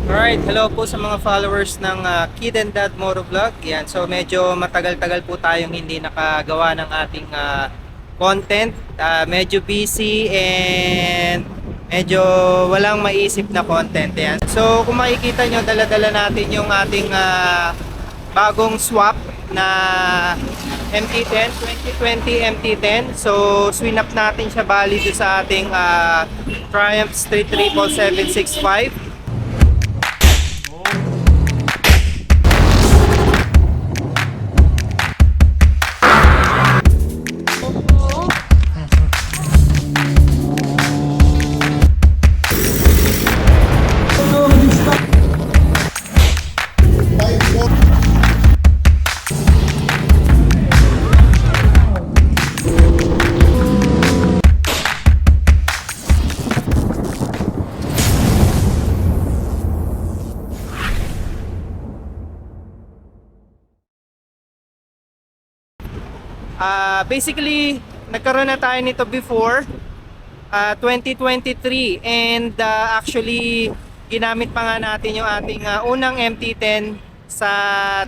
Alright, hello po sa mga followers ng Kid and Dad Motovlog. Yan, so medyo matagal-tagal po tayong hindi nakagawa ng ating content. Medyo busy and medyo walang maisip na content. Yan. So kung makikita nyo, dala-dala natin yung ating bagong swap na MT-10, 2020 MT-10. So swinap natin siya bali doon sa ating Triumph Street Triple 765. Basically, nagkaroon na tayo nito before 2023 and actually ginamit pa nga natin yung ating unang MT-10 sa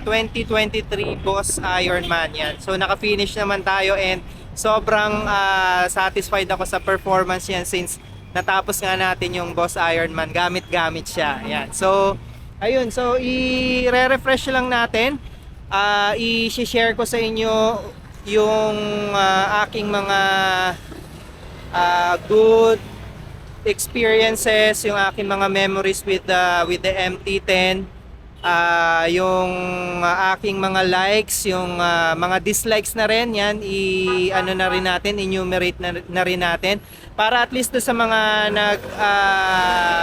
2023 Boss Ironman yan. So naka-finish naman tayo and sobrang satisfied ako sa performance yan since natapos nga natin yung Boss Ironman. Gamit-gamit siya. Yan. So ayun, so i-refresh lang natin. I-share ko sa inyo yung aking mga good experiences, yung aking mga memories with the MT-10, yung aking mga likes, yung mga dislikes na rin, yan ano na rin natin, enumerate na rin natin para at least do sa mga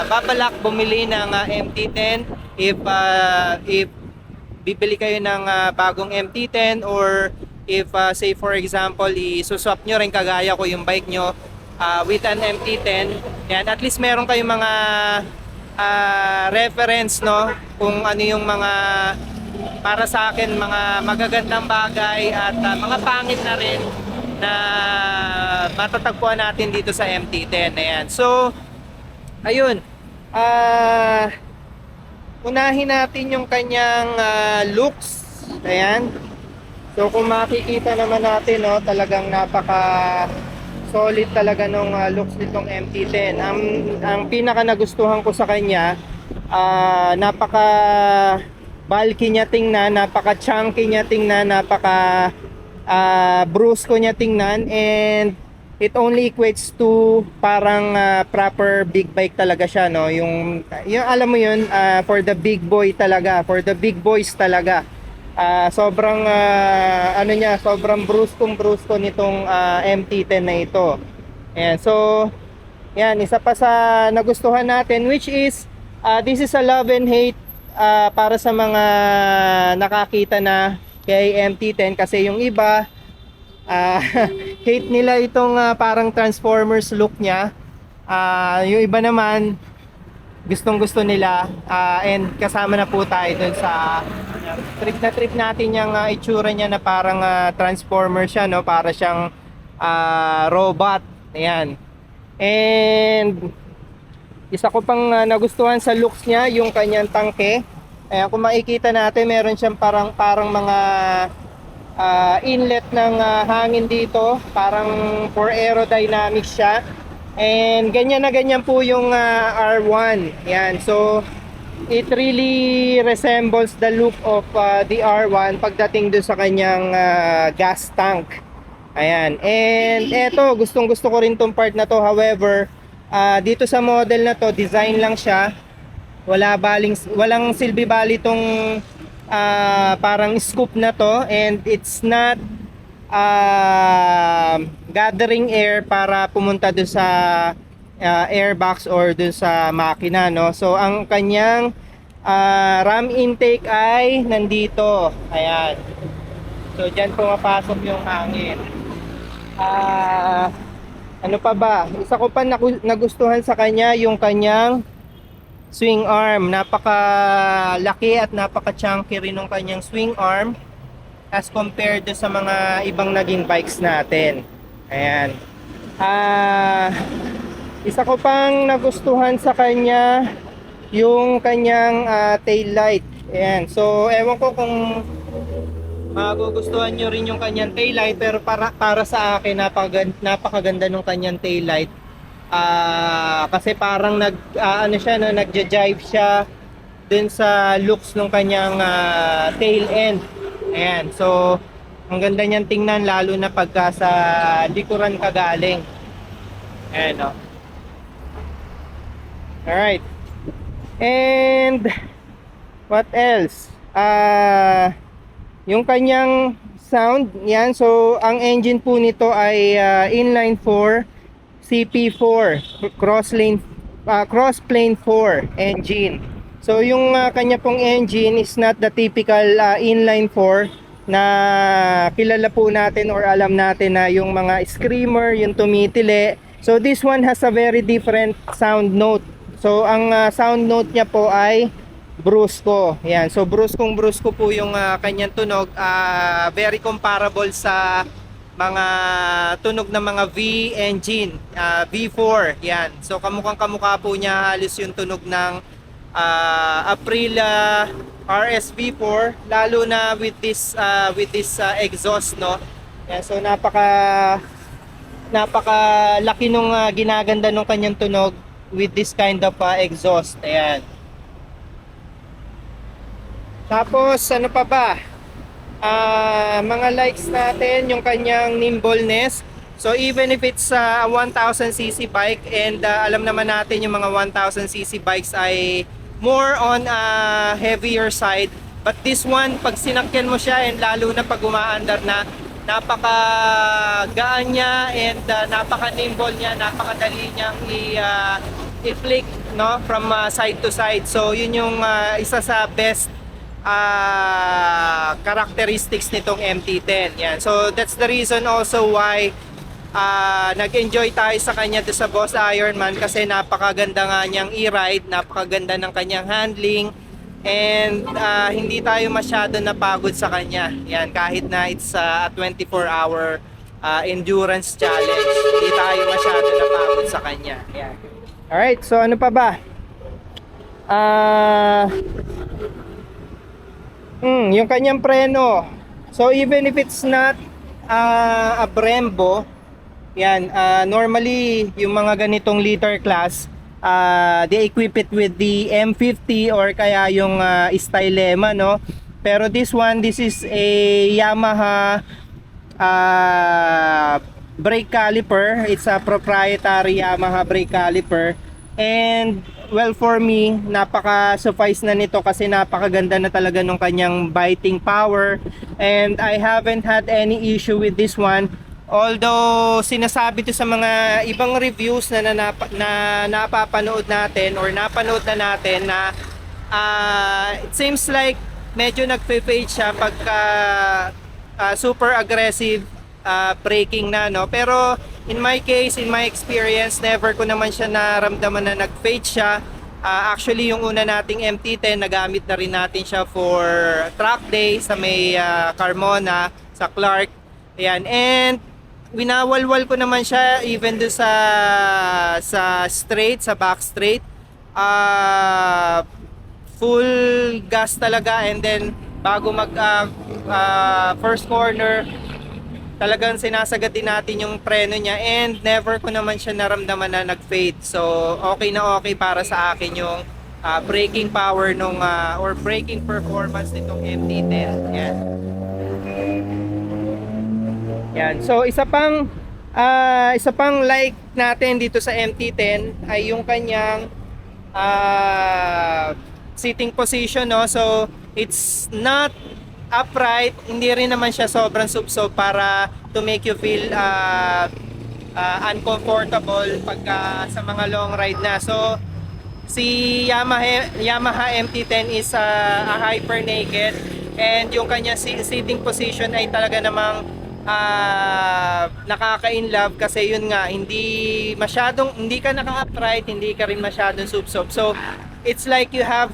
babalak bumili ng MT-10, if bibili kayo ng bagong MT-10 or if say for example isuswap nyo rin kagaya ko yung bike nyo with an MT-10, yan, at least meron kayong mga reference, no, kung ano yung mga para sa akin mga magagandang bagay at mga pangit na rin na matatagpuan natin dito sa MT-10. Ayan. So ayun, unahin natin yung kanyang looks. Ayan. So kung makikita naman natin, no, talagang napaka solid talaga nung looks nitong MT-10. Ang pinaka nagustuhan ko sa kanya, napaka bulky niya tingnan, napaka chunky niya tingnan, napaka brusco niya tingnan, and it only equates to parang proper big bike talaga siya, no, yung alam mo yun, for the big boy talaga, for the big boys talaga. Sobrang ano niya, sobrang brusko nitong MT-10 na ito. Ayan, so yan, isa pa sa nagustuhan natin, which is this is a love and hate para sa mga nakakita na kay MT-10, kasi yung iba hate nila itong parang Transformers look niya. Yung iba naman gustong gusto nila, and kasama na po tayo dun sa trip natin yung itsura niya na parang transformer siya, no, para siyang robot. Ayan. And isa ko pang nagustuhan sa looks niya, yung kanyang tangke. Ayan, kung makikita natin, meron siyang parang mga inlet ng hangin dito, parang for aerodynamics siya. And ganyan na ganyan po yung R1. Yan. So it really resembles the look of the R1 pagdating doon sa kanyang gas tank. Ayan. And eto, gustong-gusto ko rin tong part na to. However, dito sa model na to, design lang siya. Walang silbi bali tong parang scoop na to, and it's not gathering air para pumunta dun sa airbox or dun sa makina, no. So ang kanyang ram intake ay nandito. Ayan. So diyan pumapasok yung hangin. Ano pa ba? Isa ko pa nagustuhan sa kanya yung kanyang swing arm. Napaka-laki at napaka-chunky rin ng kanyang swing arm as compared sa mga ibang naging bikes natin. Ayan. Isa ko pang nagustuhan sa kanya yung kanyang tail light. Ayan. So ewan ko kung magugustuhan nyo rin yung kanyang tail light, pero para sa akin napakaganda nung kanyang tail light. Kasi parang ano siya, no, nagja-jive siya dun sa looks ng kanyang tail end. Ayan. So ang ganda niyan tingnan, lalo na pagka sa likuran ka galing. Ayan, no. Alright. And what else? Yung kanyang sound, yan. So ang engine po nito ay inline 4 CP4 cross plane 4 engine. So yung kanya pong engine is not the typical inline 4 na kilala po natin or alam natin na yung mga screamer, yung tumitili. So this one has a very different sound note. So ang sound note niya po ay brusco. Yan. So bruskong brusko po yung kanyang tunog. Very comparable sa mga tunog ng mga V engine, V4. Yan. So kamukhang kamukha po niya halos yung tunog ng Aprilia RS V4, lalo na with this exhaust, no. Yan. So napaka laki nung ginaganda nung kanyang tunog with this kind of exhaust. Ayan. Tapos ano pa ba? Mga likes natin, yung kanyang nimbleness. So even if it's a 1000cc bike, and alam naman natin yung mga 1000cc bikes ay more on heavier side, but this one, pag sinakyan mo siya, and lalo na pag umaandar na, napaka gaan niya, and napaka nimble niya, napakadali niyang i-flick, no, from side to side. So yun yung isa sa best characteristics nitong MT-10. Yan. So that's the reason also why nag-enjoy tayo sa kanya doon sa Boss Ironman, kasi napakaganda nga niyang i-ride, napakaganda ng kanyang handling, and hindi tayo masyado napagod sa kanya. Yan, kahit na it's a 24-hour endurance challenge, hindi tayo masyado napagod sa kanya. Yan. Alright, so ano pa ba? Yung kanyang preno. So even if it's not a Brembo, yan, normally yung mga ganitong liter class, they equip it with the M50 or kaya yung Stylema, no. Pero this is a Yamaha brake caliper. It's a proprietary Yamaha brake caliper, and well, for me, napaka-suffice na nito kasi napakaganda na talaga nung kanyang biting power, and I haven't had any issue with this one. Although sinasabi to sa mga ibang reviews na napapanood natin or napanood na natin na it seems like medyo nagfe-fade siya pagka super aggressive braking na, no. Pero in my case, in my experience, never ko naman siya naramdaman na nag-fade siya. Actually, yung una nating MT-10, nagamit na rin natin siya for track day sa may Carmona, sa Clark. Ayan. And winawalwal ko naman siya even do sa straight, sa back straight. Full gas talaga, and then bago mag first corner, talagang sinasagad din natin yung preno niya, and never ko naman siya naramdaman na nag-fade. So okay na okay para sa akin yung braking power nung or braking performance nitong MT-10. Yan. Yan. So isa pang like natin dito sa MT-10 ay yung kanyang sitting position, no. So it's not upright, hindi rin naman siya sobrang subsob para to make you feel uncomfortable pagka sa mga long ride na. So si Yamaha MT-10 is a hyper naked, and yung kanya seating position ay talaga namang nakaka-inlove, kasi yun nga, hindi ka naka-upright, hindi ka rin masyadong subsob. So it's like you have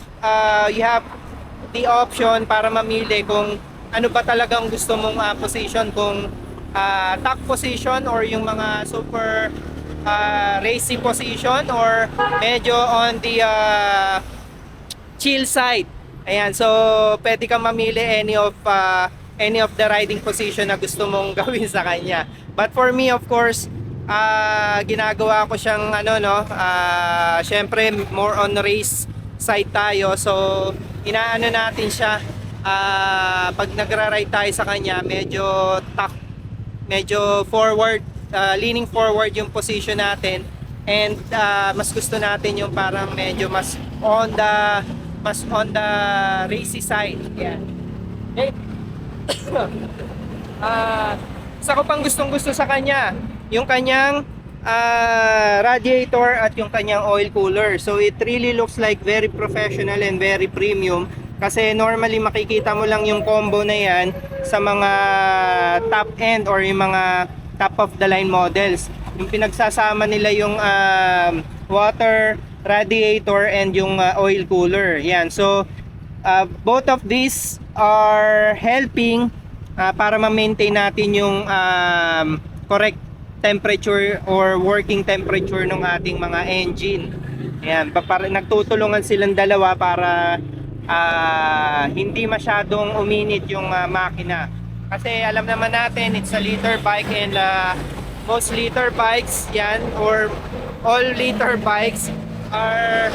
the option para mamili kung ano ba talagang gusto mong position, kung tack position or yung mga super racy position, or medyo on the chill side. Ayan, so pwede kang mamili any of the riding position na gusto mong gawin sa kanya. But for me, of course, ginagawa ko siyang syempre more on race side tayo. So inaano natin siya, pag nagra-ride tayo sa kanya, medyo forward, leaning forward yung position natin, and mas gusto natin yung parang medyo mas on the racy side. Yan. Okay. Isa ko pang gustong gusto sa kanya, yung kanyang radiator at yung kanyang oil cooler. So it really looks like very professional and very premium, kasi normally makikita mo lang yung combo na yan sa mga top end or yung mga top of the line models. Yung pinagsasama nila yung water radiator and yung oil cooler. Yan. So both of these are helping para ma-maintain natin yung correct temperature or working temperature ng ating mga engine. Ayan, para nagtutulungan silang dalawa para hindi masyadong uminit yung makina. Kasi alam naman natin, it's a liter bike, and most liter bikes yan, or all liter bikes are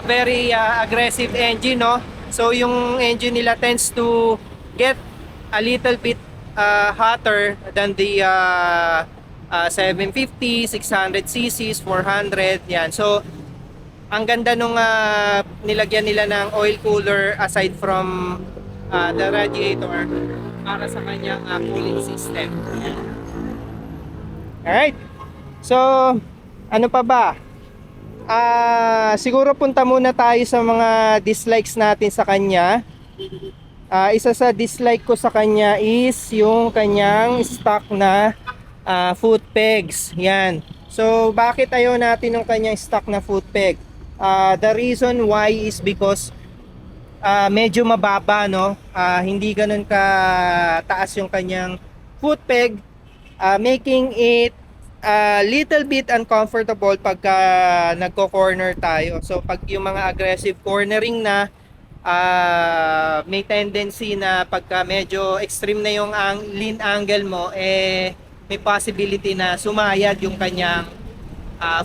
very aggressive engine, no? So yung engine nila tends to get a little bit hotter than the 750, 600 cc's, 400, yan. So ang ganda nung nilagyan nila ng oil cooler aside from the radiator para sa kanyang cooling system. Alright, so ano pa ba? Siguro punta muna tayo sa mga dislikes natin sa kanya. Isa sa dislike ko sa kanya is yung kanyang stock na foot pegs. Yan. So bakit ayaw natin ng kanyang stock na foot peg? The reason why is because medyo mababa, no? Hindi ganun ka taas yung kanyang foot peg, making it little bit uncomfortable pagka nagko-corner tayo. So pag yung mga aggressive cornering na, may tendency na pagka medyo extreme na yung lean angle mo, may possibility na sumayad yung kanyang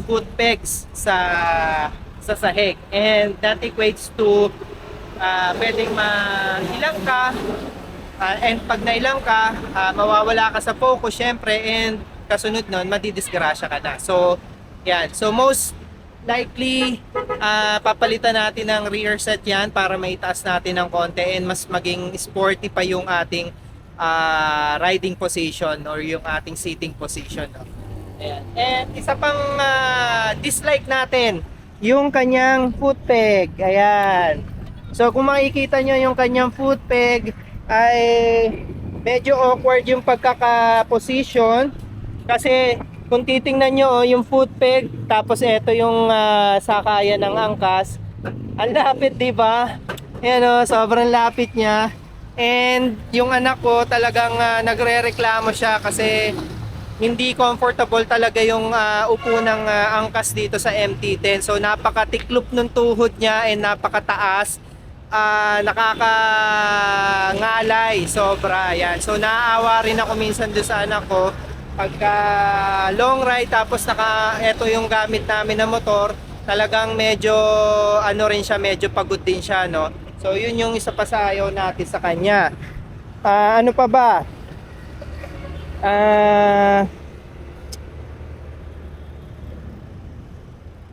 foot pegs sa sahig, and that equates to pwedeng mailang ka, and pag nailang ka, mawawala ka sa focus syempre, and kasunod nun, madidisgrasya ka na. So yan, so most likely papalitan natin ng rear set yan para maitaas natin ng konti and mas maging sporty pa yung ating riding position or yung ating seating position, no? Ayan. And isa pang dislike natin, yung kanyang foot peg. Ayan. So kung makikita nyo yung kanyang foot peg ay medyo awkward yung pagkaka-position, kasi kung titingnan nyo yung foot peg, tapos ito yung sakayan ng angkas, ang lapit, diba? Ayan, sobrang lapit niya. And yung anak ko talagang nagre-reklamo siya kasi hindi comfortable talaga yung upo ng angkas dito sa MT-10. So napakatiklop ng tuhod niya and napakataas. Nakakangalay sobra. Yan. So naaawa rin ako minsan doon sa anak ko pagka long ride, tapos ito yung gamit namin na motor, talagang medyo rin siya, medyo pagod din siya, no? So yun yung isa pa sa ayaw natin sa kanya. Ano pa ba?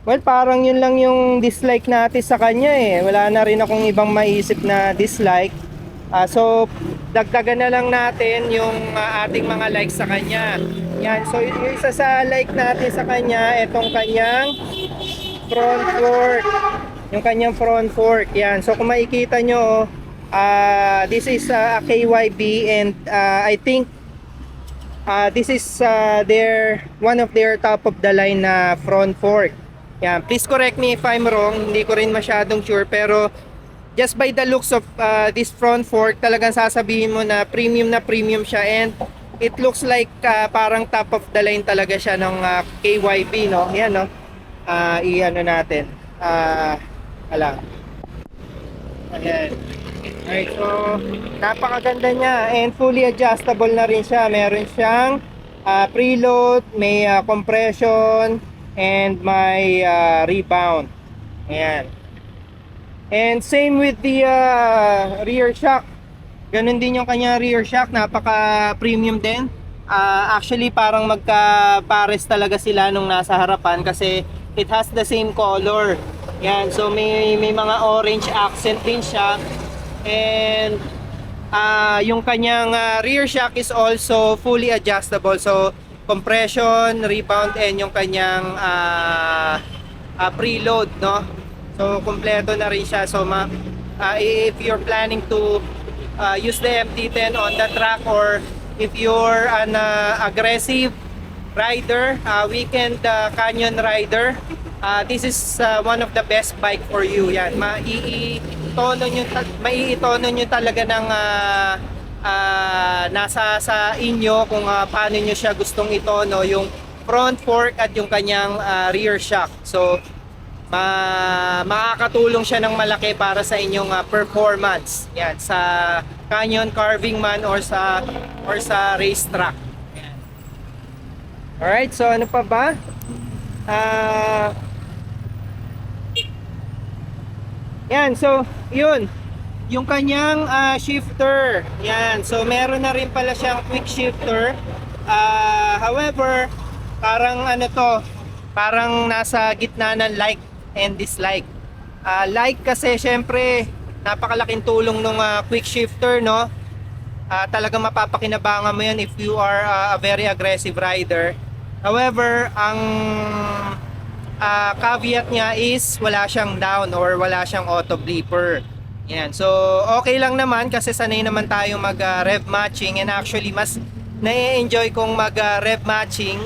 Well, parang yun lang yung dislike natin sa kanya eh. Wala na rin akong ibang maisip na dislike. So dagdagan na lang natin yung ating mga likes sa kanya. Yan. So yung isa sa like natin sa kanya, itong kanyang front fork. Yung kanyang front fork. Yan. So kung makikita nyo, this is a KYB, and I think this is one of their top of the line na front fork. Yan. Please correct me if I'm wrong. Hindi ko rin masyadong sure, pero just by the looks of this front fork, talagang sasabihin mo na premium siya, and it looks like parang top of the line talaga siya ng KYB, no? Yan, no? i-ano natin. Alam. Ayan. Alright, so napakaganda niya and fully adjustable na rin siya. Meron siyang preload, may compression, and may rebound. Ayan. And same with the rear shock. Ganun din yung kanya rear shock, napaka premium din. Actually parang magka-pares talaga sila nung nasa harapan kasi it has the same color. Yan, so may mga orange accent din siya. And yung kanyang rear shock is also fully adjustable. So compression, rebound, and yung kanyang preload, no? So kompleto na rin siya. So if you're planning to use the MT-10 on the track, or if you're an aggressive rider, weekend canyon rider, this is one of the best bike for you. Yan, maiitono nyo talaga ng nasa sa inyo kung paano nyo siya gustong itono, yung front fork at yung kanyang rear shock. So makakatulong siya ng malaki para sa inyong performance. Yan, sa canyon carving man or sa racetrack. Yan. Alright, so ano pa ba? Yan, so yun. Yung kanyang shifter. Yan, so meron na rin pala siyang quick shifter. However, parang ano to, parang nasa gitna ng like and dislike. Like kasi syempre napakalaking tulong ng quick shifter, no? Talagang mapapakinabangan mo yan if you are a very aggressive rider. However, ang caveat niya is wala siyang down or wala siyang auto bleeper. Yan. So okay lang naman kasi sanay naman tayo mag rev matching, and actually mas na-enjoy kong mag rev matching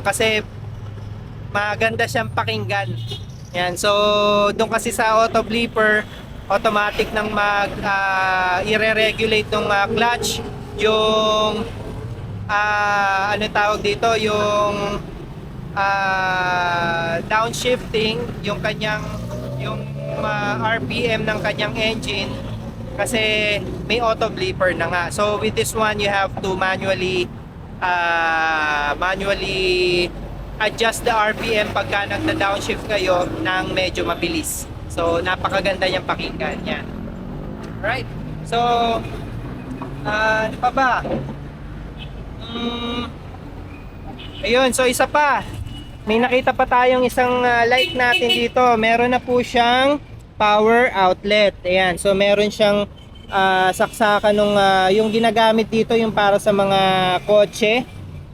kasi maganda siyang pakinggan. Yan. So doon kasi sa auto bleeper, automatic nang i-re-regulate ng clutch yung ano tawag dito, yung downshifting, yung kanyang RPM ng kanyang engine, kasi may auto bleeper na nga. So with this one you have to manually adjust the RPM pagka nagda-downshift kayo ng medyo mabilis. So napakaganda niyang pakinggan yan. Alright, so ano pa ba? Ayun, so isa pa, may nakita pa tayong isang light natin dito. Meron na po siyang power outlet. Ayan, so meron siyang saksakan nung yung ginagamit dito yung para sa mga kotse.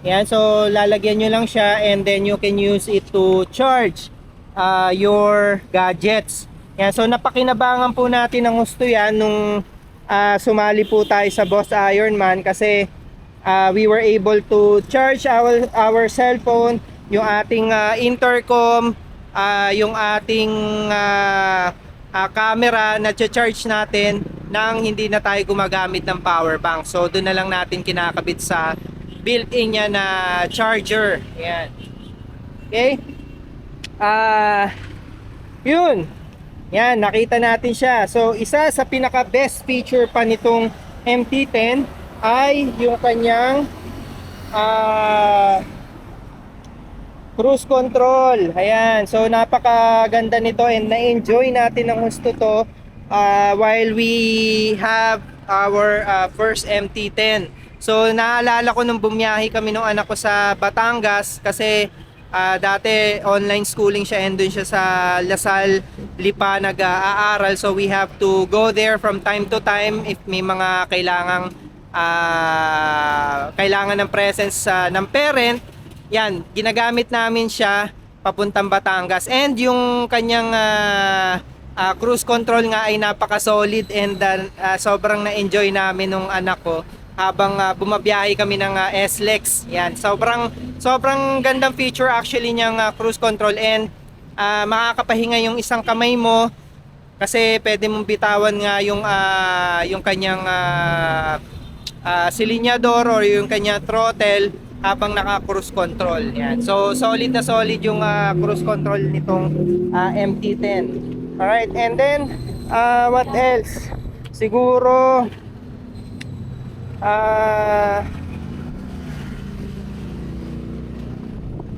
Ayan, so lalagyan nyo lang siya and then you can use it to charge your gadgets. Ayan, so napakinabangan po natin ng gusto yan nung sumali po tayo sa Boss Ironman, kasi we were able to charge our cellphone, yung ating intercom, yung ating camera na charge natin nang hindi na tayo gumagamit ng power bank. So doon na lang natin kinakabit sa built-in niya na charger. Ayan. Okay? Yun. Yan, nakita natin siya. So isa sa pinaka best feature pa nitong MT-10 ay yung kanyang cruise control. Ayan, so napakaganda nito and na-enjoy natin ng gusto to while we have our first MT-10. So naalala ko nung bumiyahe kami nung anak ko sa Batangas, kasi dati online schooling siya and dun siya sa Lasal, Lipa nag-aaral. So we have to go there from time to time if may mga kailangan ng presence ng parent. Yan, ginagamit namin siya papuntang Batangas. And yung kanyang cruise control nga ay napaka-solid and sobrang na-enjoy namin nung anak ko habang bumabiyahe kami ng SLEX. Yan, sobrang gandang feature actually niyang cruise control, and makakapahinga yung isang kamay mo kasi pwede mong bitawan nga yung kanyang silinyador or yung kanyang throttle habang naka-cruise control. Yan. So, solid na solid yung cruise control nitong MT-10. Alright, and then, what else? Siguro,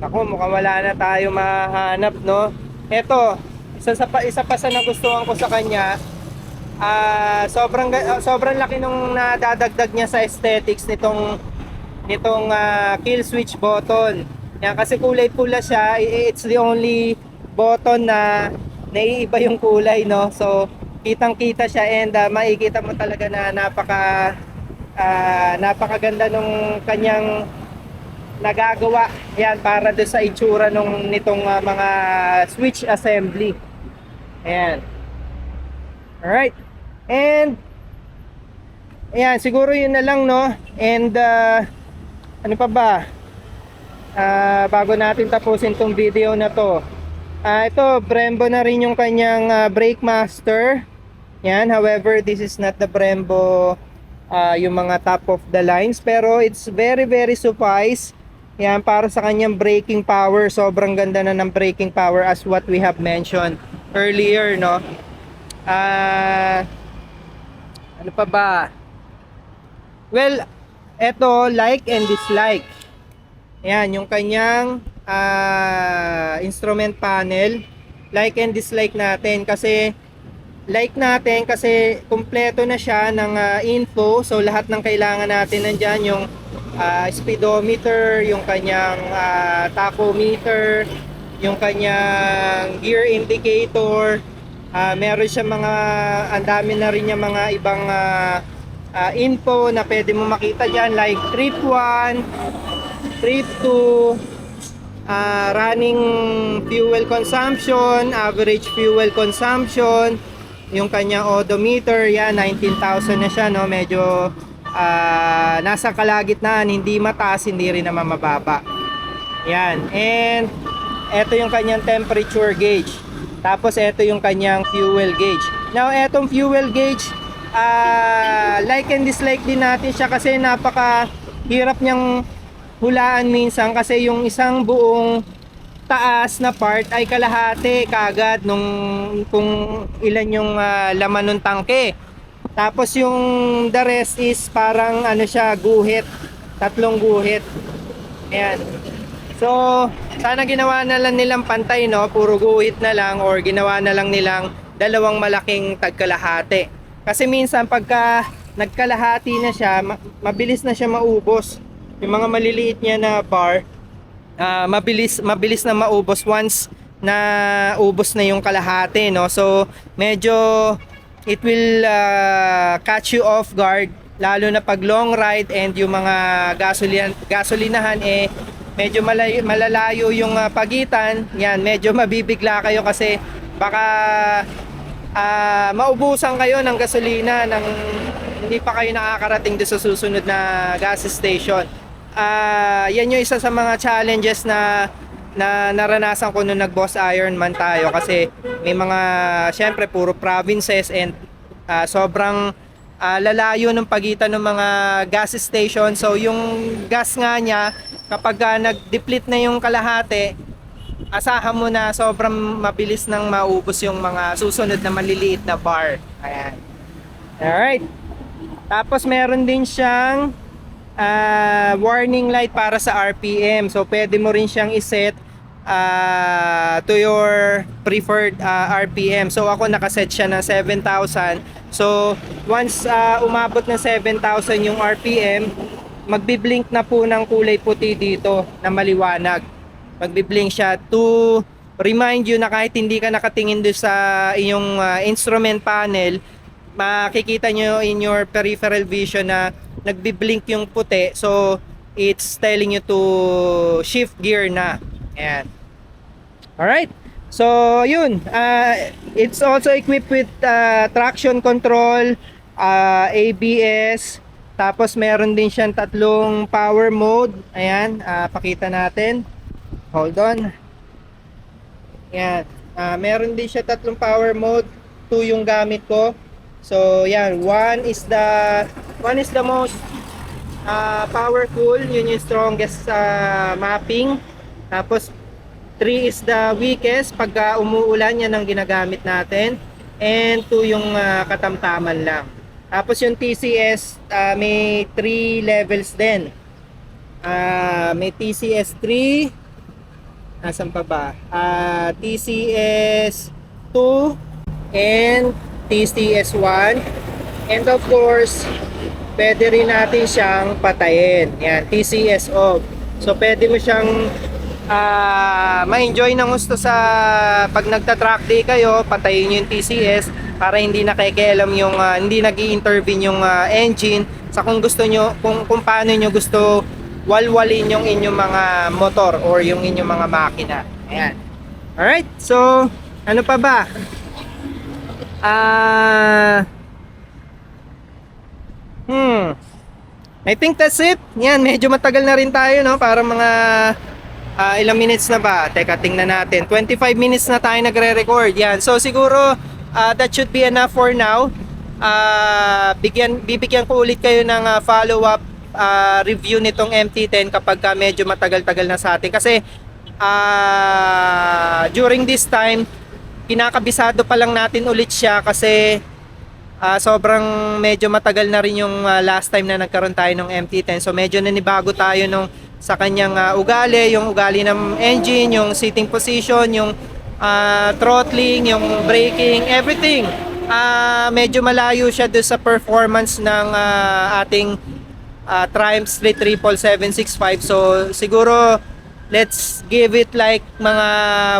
ako, mukhang wala na tayo mahanap, no? Eto, isa pa sa nagustuhan ko sa kanya, sobrang laki nung nadadagdag niya sa aesthetics nitong kill switch button. Yan, kasi kulay pula siya, it's the only button na naiiba yung kulay, no? So, kitang-kita siya, and makikita mo talaga na napakaganda nung kanyang nagagawa. Yan, para doon sa itsura nitong mga switch assembly. Ayan. Alright. And ayan, siguro yun na lang, no? And ano pa ba? Bago natin tapusin tong video na to, ito, Brembo na rin yung kanyang Brake Master. Yan, however, this is not the Brembo yung mga top of the lines, pero it's very very suffice. Yan, para sa kanyang braking power, sobrang ganda na ng braking power as what we have mentioned earlier, no? Ano pa ba? Well, eto, like and dislike. Yan, yung kanyang instrument panel. Like and dislike natin kasi kumpleto na siya ng info. So lahat ng kailangan natin nandyan, yung speedometer, yung kanyang tachometer, yung kanyang gear indicator. Meron siya ang dami na rin niya mga ibang info na pwede mo makita dyan, like trip 1, trip 2, running fuel consumption, average fuel consumption, yung kanyang odometer. Yan, 19,000 na siya, no? Medyo nasa kalagitnaan, hindi mataas, hindi rin naman mababa. Yan, and eto yung kanyang temperature gauge. Tapos ito yung kanyang fuel gauge. Now, etong fuel gauge, like and dislike din natin siya kasi napakahirap niyang hulaan minsan, kasi yung isang buong taas na part ay kalahati kagad kung ilan yung laman ng tangke. Tapos yung the rest is parang ano siya, guhit, 3 guhit. Ayan. So, sana ginawa na lang nilang pantay, no? Puro guhit na lang, or ginawa na lang nilang 2 malaking tagkalahati. Kasi minsan pagka nagkalahati na siya, mabilis na siya maubos. Yung mga maliliit niya na bar, mabilis na maubos once na ubos na yung kalahati, no? So, medyo it will catch you off guard, lalo na pag long ride and yung mga gasolinahan medyo malalayo yung pagitan. Yan, medyo mabibigla kayo kasi baka maubusan kayo ng gasolina nang hindi pa kayo nakakarating doon sa susunod na gas station. Yan yung isa sa mga challenges na naranasan ko nung nag-Boss Ironman tayo, kasi may mga, syempre puro provinces, and sobrang lalayo ng pagitan ng mga gas station. So yung gas nga niya, kapag nag-deplete na yung kalahati, asahan mo na sobrang mabilis nang maubos yung mga susunod na maliliit na bar. Ayan. Alright. Tapos meron din siyang warning light para sa RPM. So pwede mo rin siyang iset to your preferred RPM. So ako nakaset siya ng 7,000. So once umabot ng 7,000 yung RPM, magbi-blink na po ng kulay puti dito na maliwanag. Magbi-blink siya to remind you na kahit hindi ka nakatingin doon sa inyong instrument panel, makikita nyo in your peripheral vision na nagbi-blink yung puti. So it's telling you to shift gear na. Ayan. Alright. So yun, it's also equipped with traction control, ABS. Tapos meron din siyang 3 power mode. Ayan, pakita natin. Hold on. Ayan, meron din siya 3 power mode. 2 yung gamit ko. So yan, one is the most powerful, yun yung strongest mapping. Tapos 3 is the weakest, pagka umuulan yan ang ginagamit natin. And 2 yung katamtaman lang. Tapos yung TCS, may 3 levels din. May TCS 3, nasan pa ba? TCS 2 and TCS 1. And of course, pwede rin natin siyang patayin. Yan, TCS off. So pwede mo siyang ma-enjoy ng gusto sa pag nagta-track day kayo, patayin nyo yung TCS para hindi nakikialam yung hindi nag-i-intervene yung engine sa kung gusto nyo, kung paano nyo gusto walwalin yung inyong mga motor or yung inyong mga makina. Ayan. Alright, so ano pa ba? I think that's it. Yan, medyo matagal na rin tayo, no? Para mga ilang minutes na ba? Teka, tingnan natin. 25 minutes na tayo nagre-record. Yan. So siguro that should be enough for now. Bibigyan ko ulit kayo ng follow-up review nitong MT-10 kapag medyo matagal-tagal na sa atin. Kasi during this time, kinakabisado pa lang natin ulit siya kasi sobrang medyo matagal na rin yung last time na nagkaroon tayo ng MT-10. So medyo nanibago tayo sa kanyang ugali, yung ugali ng engine, yung sitting position, yung throttling, yung braking, everything. Medyo malayo siya doon sa performance ng ating Triumph Street Triple 765. So siguro let's give it like mga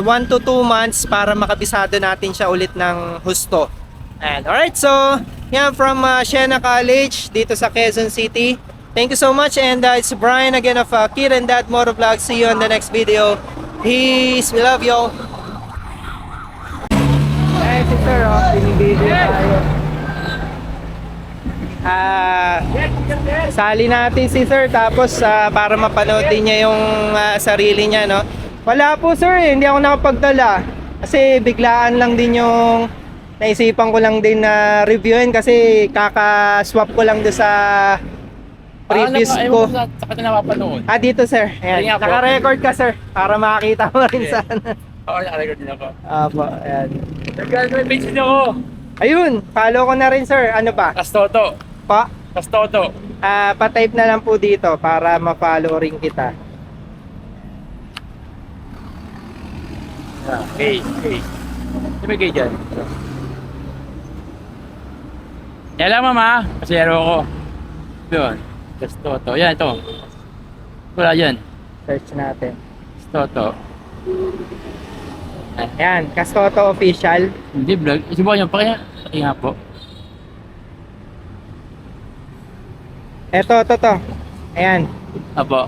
1 to 2 months para makabisado natin siya ulit ng husto. And alright, so yan from Siena College dito sa Quezon City. Thank you so much, and it's Brian again of Kid and Dad Motovlog. See you on the next video. Peace, we love you. Hey, sister, binibideo tayo. Sali natin si sir, tapos para mapanood din niya yung sarili niya, no? Wala po sir, hindi ako nakapagdala kasi biglaan lang din yung naisipan ko lang din na reviewin kasi kaka-swap ko lang doon sa previous ko. Sa kanya napapanood. Dito sir. Ayan. Naka-record ka sir para makakita mo rin sana. Oo, naka-record din ako. Apo, ayan. Nag-graduate page din ako. Ayun, follow ko na rin sir. Ano ba? Kastoto. Pa? Kastoto. Pa-type na lang po dito para ma-follow rin kita. Okay. Sino may gay dyan? Yan lang mama, pasero ko. Yun, Kastoto. Yan, ito. Wala yan. Search natin. Kastoto. Ayan, Kastoto Official. Hindi vlog. Subukan nyo, paki nga po. Ito. Ayan. Apo.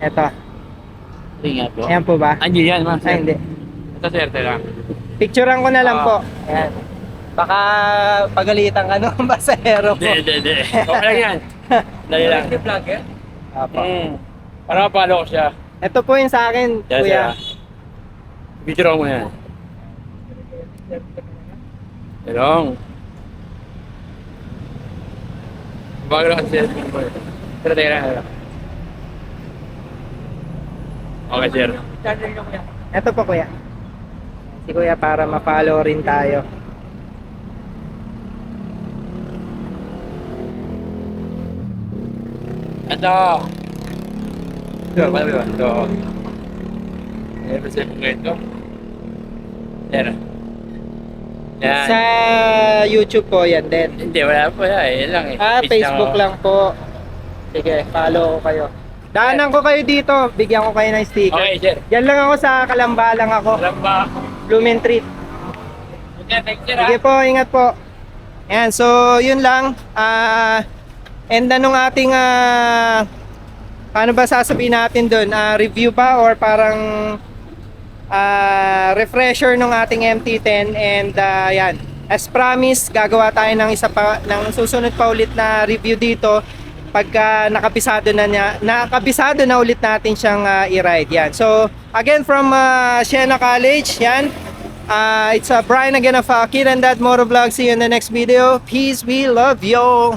Ito. Paki nga po. Ayan po ba? Hindi yan, ma. Ay, hindi. Ito, swerte lang. Picturean ko na lang po. Ayan. Baka pagalitan ka nung basahero ko. Hindi. Okay lang yan. Dali lang. Hindi vlogger? Apo. Para mapalo ko siya. Ito po yung sa akin, Yan kuya. siya. Video mo yan. Helong. Bago lang kasi cellphone ko. Pero teka lang. Okay, sir. Channel nyo kuya. Ito po kuya. Si kuya para ma-follow rin tayo. Ito. Ito, paano ba? Ito. Ito sa mga ito. Sir. Yan. Sa YouTube po yan din. Hindi, wala po yan. Yan lang eh. Page Facebook ako. lang po. Sige, follow ko kayo. Daanan ko kayo dito, bigyan ko kayo ng sticker. Okay, sir. Yan lang ako sa Kalamba lang ako. Alam ba? Blumentritt. Okay, thank you, Sige po, ingat po. Ayan, so yun lang. And anong ating paano ba sasabihin natin doon? Review ba or parang refresher ng ating MT-10? And yan, as promised, gagawa tayo ng susunod pa ulit na review dito pagka nakabisado na ulit natin siyang i-ride. Yan. So again from Siena College, yan. It's Brian again of Kid and Dad Motovlog. See you in the next video. Peace, we love you.